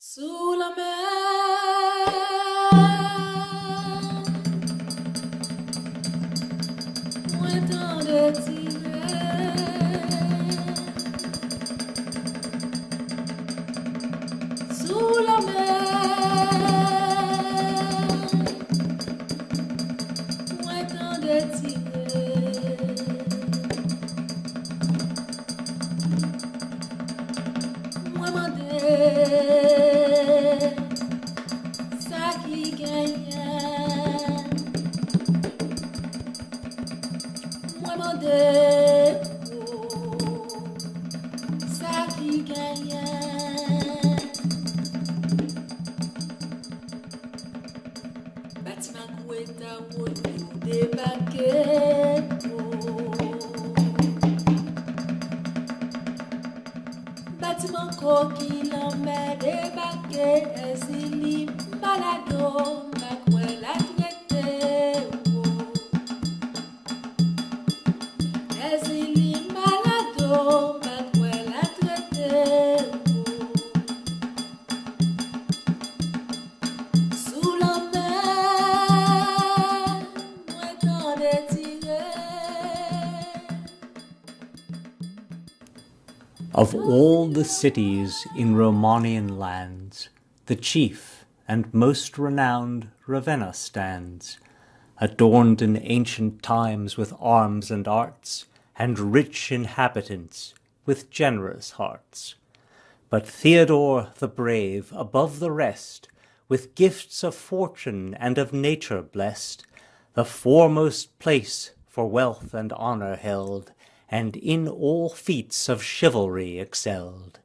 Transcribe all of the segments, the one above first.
Sous la mer, moins tant de tirer. Sous la mer, moins tant de tirer. Moi mandé. Bâtiment coquille en mer débarqué, Zili balado, Macouel la traité. Zili balado, Macouel la traité. Sous la mer, moins tant de tirer. Of all the cities in Romanian lands, the chief and most renowned Ravenna stands, adorned in ancient times with arms and arts, and rich inhabitants with generous hearts. But Theodore the Brave, above the rest, with gifts of fortune and of nature blessed, the foremost place for wealth and honour held, and in all feats of chivalry excelled.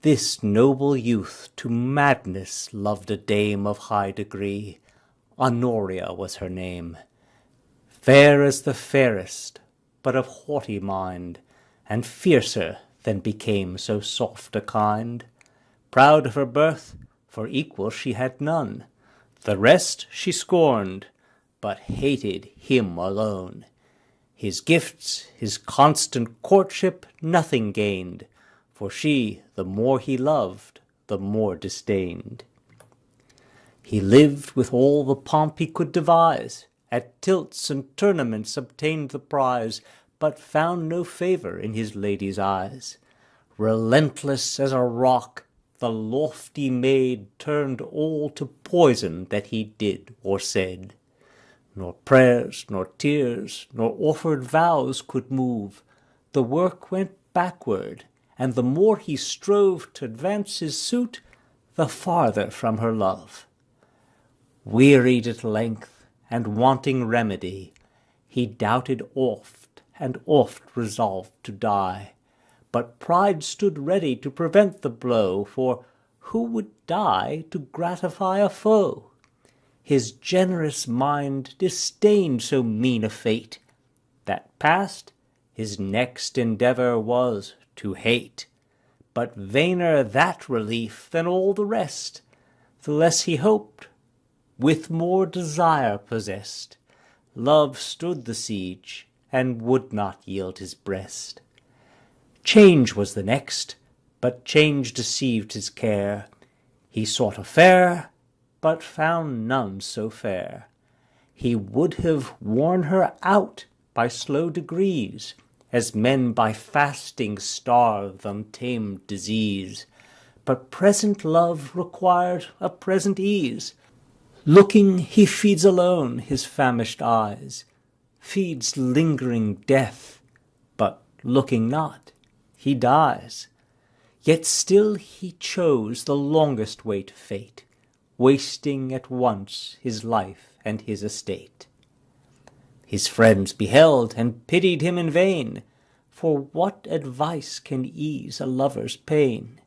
This noble youth to madness loved a dame of high degree. Honoria was her name, fair as the fairest, but of haughty mind, and fiercer than became so soft a kind. Proud of her birth, for equal she had none. The rest she scorned, but hated him alone. His gifts, his constant courtship, nothing gained, for she, the more he loved, the more disdained. He lived with all the pomp he could devise, at tilts and tournaments obtained the prize, but found no favour in his lady's eyes. Relentless as a rock, the lofty maid turned all to poison that he did or said. Nor prayers, nor tears, nor offered vows could move. The work went backward, and the more he strove to advance his suit, the farther from her love. Wearied at length, and wanting remedy, he doubted oft, and oft resolved to die. But pride stood ready to prevent the blow, for who would die to gratify a foe? His generous mind disdained so mean a fate. That past, his next endeavour was to hate. But vainer that relief than all the rest, the less he hoped, with more desire possessed. Love stood the siege, and would not yield his breast. Change was the next, but change deceived his care. He sought a fair, but found none so fair. He would have worn her out by slow degrees, as men by fasting starve untamed disease. But present love required a present ease. Looking, he feeds alone his famished eyes, feeds lingering death, but looking not, he dies. Yet still he chose the longest way to fate, wasting at once his life and his estate. His friends beheld and pitied him in vain, for what advice can ease a lover's pain?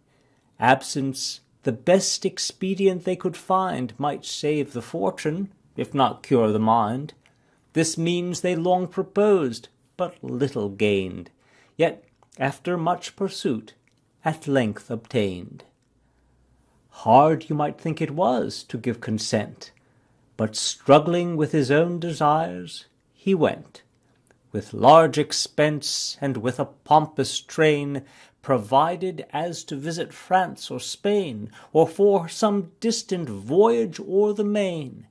Absence, the best expedient they could find, might save the fortune, if not cure the mind. This means they long proposed, but little gained, yet after much pursuit, at length obtained. Hard you might think it was to give consent, but struggling with his own desires, he went. With large expense and with a pompous train, provided as to visit France or Spain, or for some distant voyage o'er the main.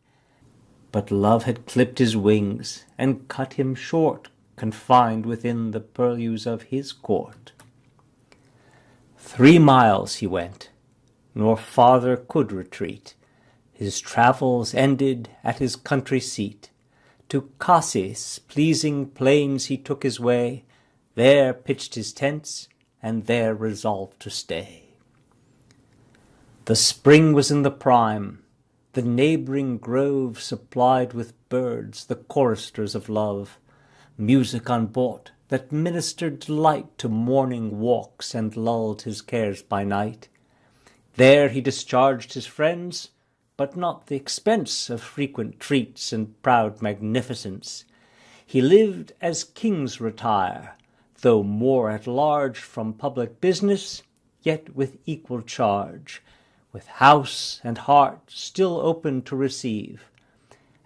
But love had clipped his wings, and cut him short, confined within the purlieus of his court. 3 miles he went, nor farther could retreat. His travels ended at his country seat. To Cassis, pleasing plains, he took his way, there pitched his tents, and there resolved to stay. The spring was in the prime, the neighbouring grove supplied with birds, the choristers of love, music unbought that ministered delight to morning walks and lulled his cares by night. There he discharged his friends, but not the expense of frequent treats and proud magnificence. He lived as kings retire, though more at large from public business, yet with equal charge, with house and heart still open to receive.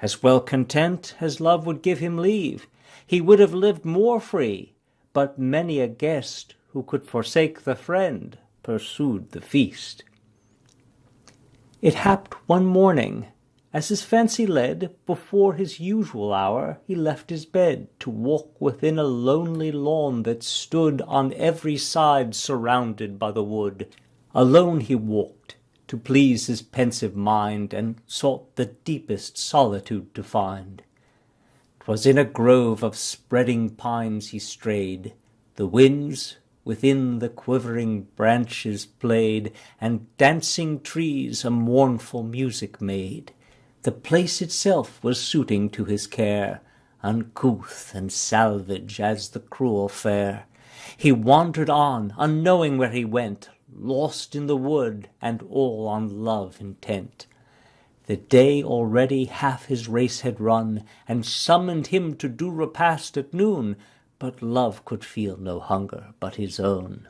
As well content as love would give him leave, he would have lived more free, but many a guest who could forsake the friend pursued the feast. It happed one morning, as his fancy led, before his usual hour, he left his bed to walk within a lonely lawn that stood on every side surrounded by the wood. Alone he walked, to please his pensive mind, and sought the deepest solitude to find. 'Twas in a grove of spreading pines he strayed. The winds within the quivering branches played, and dancing trees a mournful music made. The place itself was suiting to his care, uncouth and salvage as the cruel fair. He wandered on, unknowing where he went, lost in the wood, and all on love intent. The day already half his race had run, and summoned him to do repast at noon, but love could feel no hunger but his own.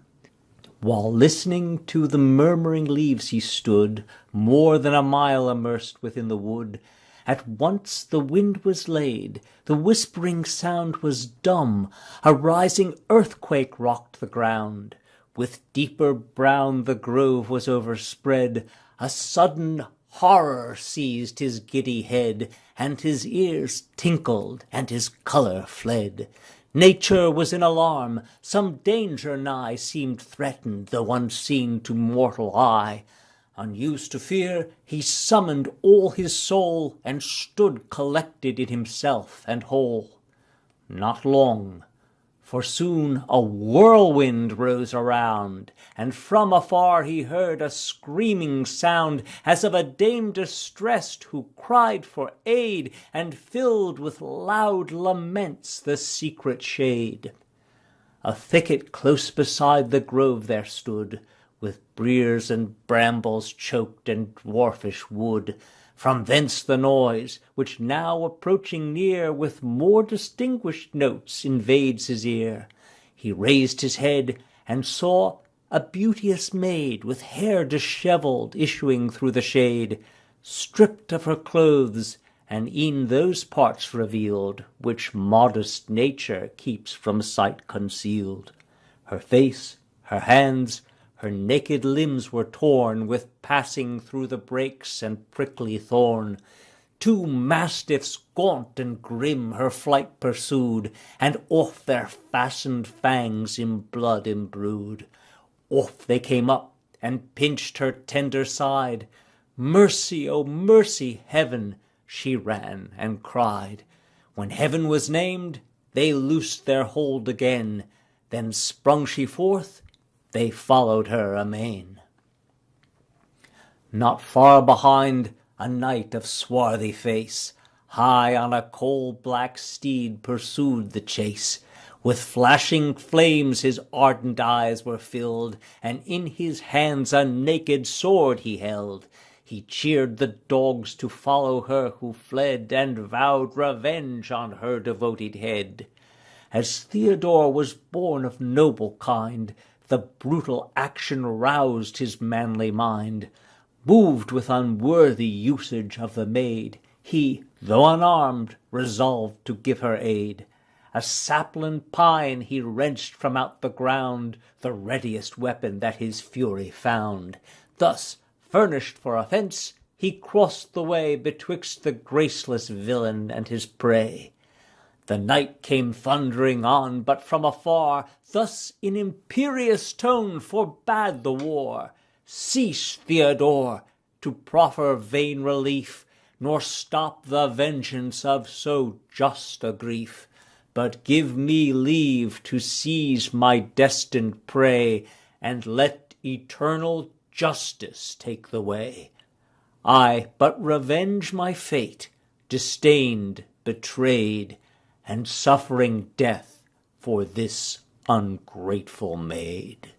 While listening to the murmuring leaves he stood, more than a mile immersed within the wood. At once the wind was laid, the whispering sound was dumb, a rising earthquake rocked the ground. With deeper brown the grove was overspread, a sudden horror seized his giddy head, and his ears tinkled, and his colour fled. Nature was in alarm, some danger nigh seemed threatened, though unseen to mortal eye. Unused to fear, he summoned all his soul, and stood collected in himself and whole. Not long, for soon a whirlwind rose around, and from afar he heard a screaming sound, as of a dame distressed who cried for aid, and filled with loud laments the secret shade. A thicket close beside the grove there stood, with briers and brambles choked and dwarfish wood. From thence the noise, which now approaching near, with more distinguished notes invades his ear. He raised his head, and saw a beauteous maid, with hair dishevelled, issuing through the shade, stripped of her clothes, and e'en those parts revealed, which modest nature keeps from sight concealed. Her face, her hands, her naked limbs were torn, with passing through the brakes and prickly thorn. 2 mastiffs gaunt and grim her flight pursued, and off their fastened fangs in blood imbrued. Off they came up, and pinched her tender side. Mercy, O mercy, heaven, she ran and cried. When heaven was named, they loosed their hold again. Then sprung she forth, they followed her amain. Not far behind, a knight of swarthy face, high on a coal-black steed, pursued the chase. With flashing flames his ardent eyes were filled, and in his hands a naked sword he held. He cheered the dogs to follow her who fled, and vowed revenge on her devoted head. As Theodore was born of noble kind, the brutal action roused his manly mind. Moved with unworthy usage of the maid, he, though unarmed, resolved to give her aid. A sapling pine he wrenched from out the ground, the readiest weapon that his fury found. Thus, furnished for offence, he crossed the way betwixt the graceless villain and his prey. The knight came thundering on, but from afar, thus in imperious tone forbade the war. Cease, Theodore, to proffer vain relief, nor stop the vengeance of so just a grief, but give me leave to seize my destined prey, and let eternal justice take the way. I but revenge my fate, disdained, betrayed, and suffering death for this ungrateful maid.